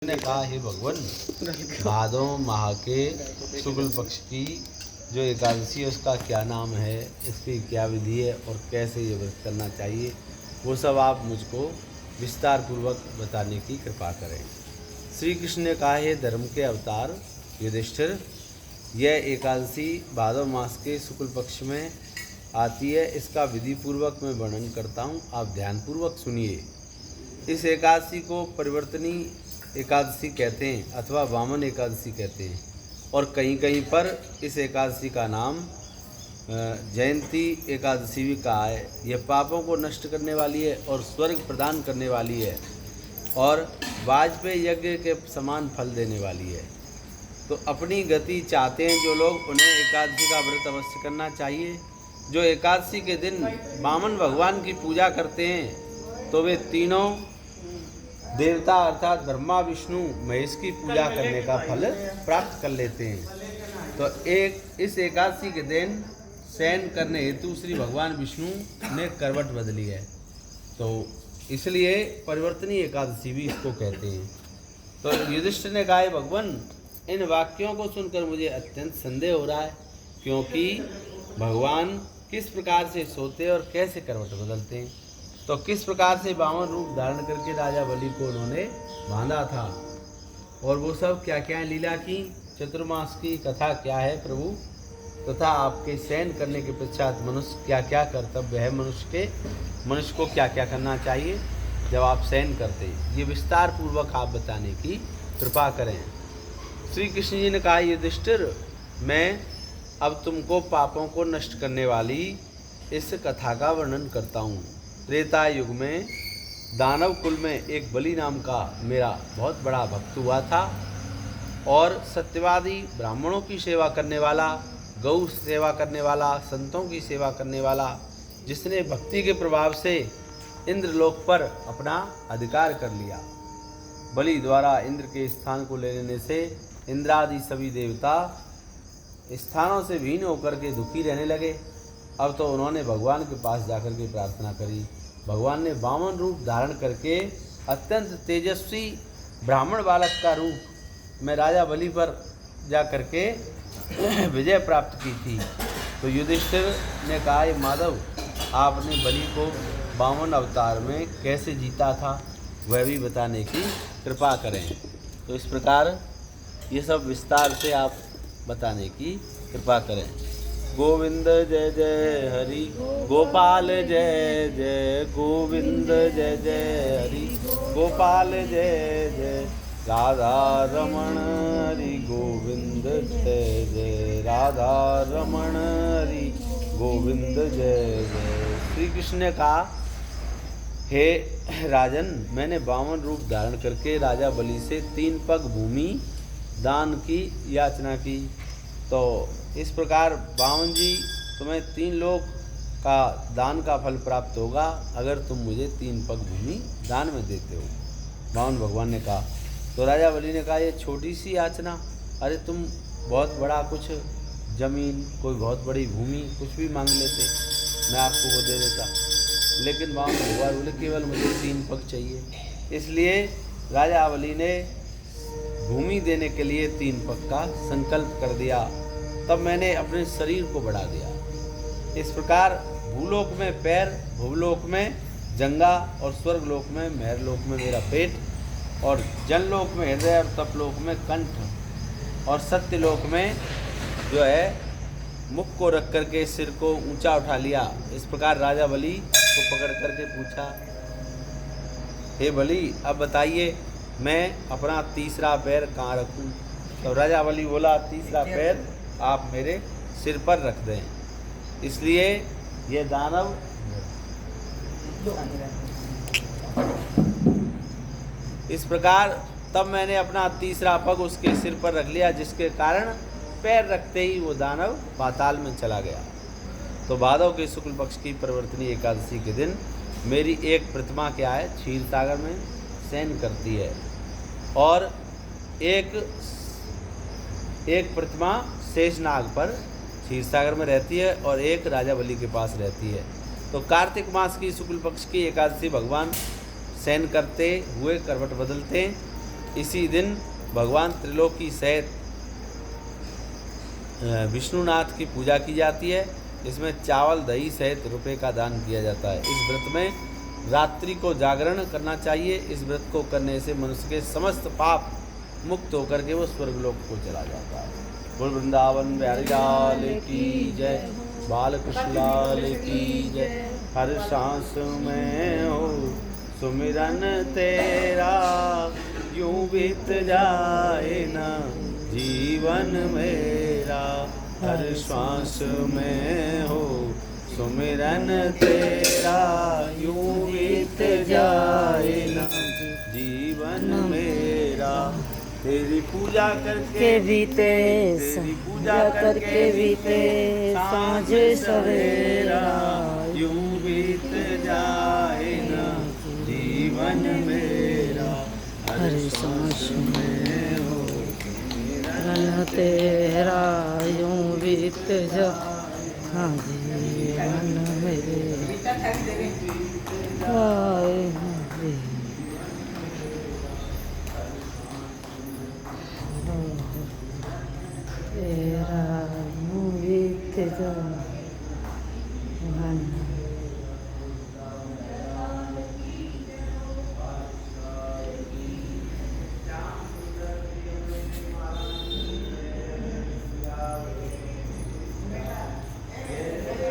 ने कहा, हे भगवान, भादो माह के शुक्ल पक्ष की जो एकादशी है उसका क्या नाम है, इसकी क्या विधि है और कैसे ये व्रत करना चाहिए, वो सब आप मुझको विस्तार पूर्वक बताने की कृपा करें। श्री कृष्ण ने कहा, हे धर्म के अवतार युधिष्ठिर, यह एकादशी भादो मास के शुक्ल पक्ष में आती है। इसका विधि पूर्वक मैं वर्णन करता हूँ, आप ध्यानपूर्वक सुनिए। इस एकादशी को परिवर्तनी एकादशी कहते हैं अथवा वामन एकादशी कहते हैं, और कहीं कहीं पर इस एकादशी का नाम जयंती एकादशी भी कहा है। यह पापों को नष्ट करने वाली है और स्वर्ग प्रदान करने वाली है और वाजपेयी यज्ञ के समान फल देने वाली है। तो अपनी गति चाहते हैं जो लोग, उन्हें एकादशी का व्रत अवश्य करना चाहिए। जो एकादशी के दिन वामन भगवान की पूजा करते हैं तो वे तीनों देवता अर्थात ब्रह्मा विष्णु महेश की पूजा करने का फल प्राप्त कर लेते हैं। तो इस एकादशी के दिन शयन करने हेतु श्री भगवान विष्णु ने करवट बदली है, तो इसलिए परिवर्तनी एकादशी भी इसको कहते हैं। तो युधिष्ठिर ने कहा, भगवान, इन वाक्यों को सुनकर मुझे अत्यंत संदेह हो रहा है, क्योंकि भगवान किस प्रकार से सोते और कैसे करवट बदलते हैं। तो किस प्रकार से वामन रूप धारण करके राजा बलि को उन्होंने बांधा था और वो सब क्या क्या लीला की, चतुर्मास की कथा क्या है प्रभु, तथा आपके शयन करने के पश्चात मनुष्य क्या क्या कर्तव्य है, मनुष्य को क्या क्या करना चाहिए जब आप शयन करते हैं, ये विस्तार पूर्वक आप बताने की कृपा करें। श्री कृष्ण जी ने कहा, युधिष्ठिर, मैं अब तुमको पापों को नष्ट करने वाली इस कथा का वर्णन करता हूँ। त्रेता युग में दानव कुल में एक बलि नाम का मेरा बहुत बड़ा भक्त हुआ था और सत्यवादी ब्राह्मणों की सेवा करने वाला, गौ सेवा करने वाला, संतों की सेवा करने वाला, जिसने भक्ति के प्रभाव से इंद्रलोक पर अपना अधिकार कर लिया। बलि द्वारा इंद्र के स्थान को ले लेने से इंद्रादि सभी देवता स्थानों से भिन्न होकर के दुखी रहने लगे। अब तो उन्होंने भगवान के पास जाकर के प्रार्थना करी। भगवान ने वामन रूप धारण करके अत्यंत तेजस्वी ब्राह्मण बालक का रूप में राजा बलि पर जा करके विजय प्राप्त की थी। तो युधिष्ठिर ने कहा, माधव, आपने बलि को वामन अवतार में कैसे जीता था वह भी बताने की कृपा करें। तो इस प्रकार ये सब विस्तार से आप बताने की कृपा करें। गोविंद जय जय हरि, गोपाल जय जय, गोविंद जय जय हरि, गोपाल जय जय, राधा रमण हरि, गोविंद जय जय, राधा रमण हरि, गोविंद जय जय। श्री कृष्ण ने कहा, हे राजन, मैंने वामन रूप धारण करके राजा बलि से 3 पग भूमि दान की याचना की। तो इस प्रकार वामन जी, तुम्हें 3 लोक का दान का फल प्राप्त होगा अगर तुम मुझे 3 पग भूमि दान में देते हो, वामन भगवान ने कहा। तो राजा बलि ने कहा, ये छोटी सी याचना, अरे तुम बहुत बड़ा कुछ जमीन, कोई बहुत बड़ी भूमि, कुछ भी मांग लेते, मैं आपको वो दे देता। लेकिन वामन भगवान बोले, केवल मुझे 3 पग चाहिए। इसलिए राजा बलि ने भूमि देने के लिए 3 पग का संकल्प कर दिया। तब मैंने अपने शरीर को बढ़ा दिया। इस प्रकार भूलोक में पैर, भूलोक में जंगा और स्वर्गलोक में महरलोक में मेरा पेट, और जनलोक में हृदय और तपलोक में कंठ, और सत्यलोक में जो है मुख को रख करके सिर को ऊंचा उठा लिया। इस प्रकार राजा बलि को पकड़ करके पूछा, हे बलि, अब बताइए मैं अपना तीसरा पैर कहाँ रखूं। तो राजा बलि बोला, तीसरा पैर आप मेरे सिर पर रख दें। इसलिए ये दानव इस प्रकार, तब मैंने अपना तीसरा पग उसके सिर पर रख लिया, जिसके कारण पैर रखते ही वो दानव पाताल में चला गया। तो भादव के शुक्ल पक्ष की परिवर्तनी एकादशी के दिन मेरी एक प्रतिमा क्या है, क्षीर सागर में शयन करती है, और एक प्रतिमा शेषनाग पर क्षीर सागर में रहती है और एक राजा बलि के पास रहती है। तो कार्तिक मास की शुक्ल पक्ष की एकादशी भगवान शयन करते हुए करवट बदलते हैं इसी दिन भगवान त्रिलोकी सहित विष्णुनाथ की पूजा की जाती है। इसमें चावल दही सहित रुपए का दान किया जाता है। इस व्रत में रात्रि को जागरण करना चाहिए। इस व्रत को करने से मनुष्य के समस्त पाप मुक्त होकर के वो स्वर्गलोक को चला जाता है। बोल वृंदावन बिहारी लाल की जय, बालकृष्ण लाल की जय। हर सांस में हो सुमिरन तेरा, यूं बीत जाए ना जीवन मेरा। हर श्वास में हो सुमिरन तेरा, यूं बीत जाए ना जीवन मेरा। तेरी पूजा करके बीते, तेरी पूजा करके बीते सांझ सवेरा, यूं बीत जाए ना जीवन मेरा। हर सांस में हो रन तेरा, यूं बीत जा जीवन मेरा। तेरा यूं बीत जा।